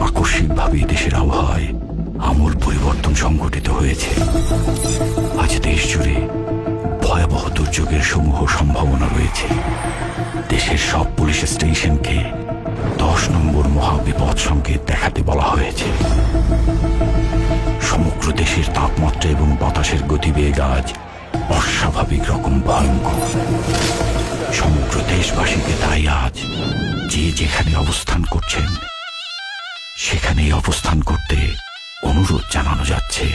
আকস্মিকভাবে দেশের আবহাওয়ায় আমূল পরিবর্তন সংঘটিত হয়েছে। আজ দেশ জুড়ে ভয়াবহ দুর্যোগের সমূহ সম্ভাবনা রয়েছে। দেশের সব পুলিশ স্টেশনকে 10 নম্বর মহাবিপদ সংকেত দেখাতে বলা হয়েছে। সমগ্র দেশের তাপমাত্রা এবং বাতাসের গতিবেগ আজ অস্বাভাবিক রকম ভয়ঙ্কর। সমগ্র দেশবাসীকে তাই আজ যে যেখানে অবস্থান করছেন সেখানেই অবস্থান করতে অনুরোধ জানানো যাচ্ছে।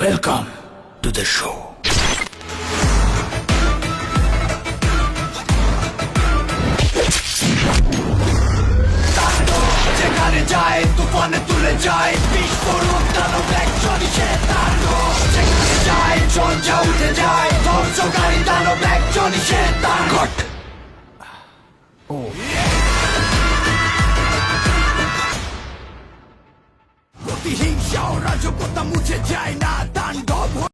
Welcome to the show. যেখানে যায় তুফানে তুলে যায় বিস্ফোরণ টানো ব্ল্যাক জনি শেতানো। যেখানে যায় ঝঞ্ঝা উঠে যায় ধ্বংসকারী টানো ব্ল্যাক জনি শেতান। প্রতিহিংসা ও রাজকতা মুছে যায় না।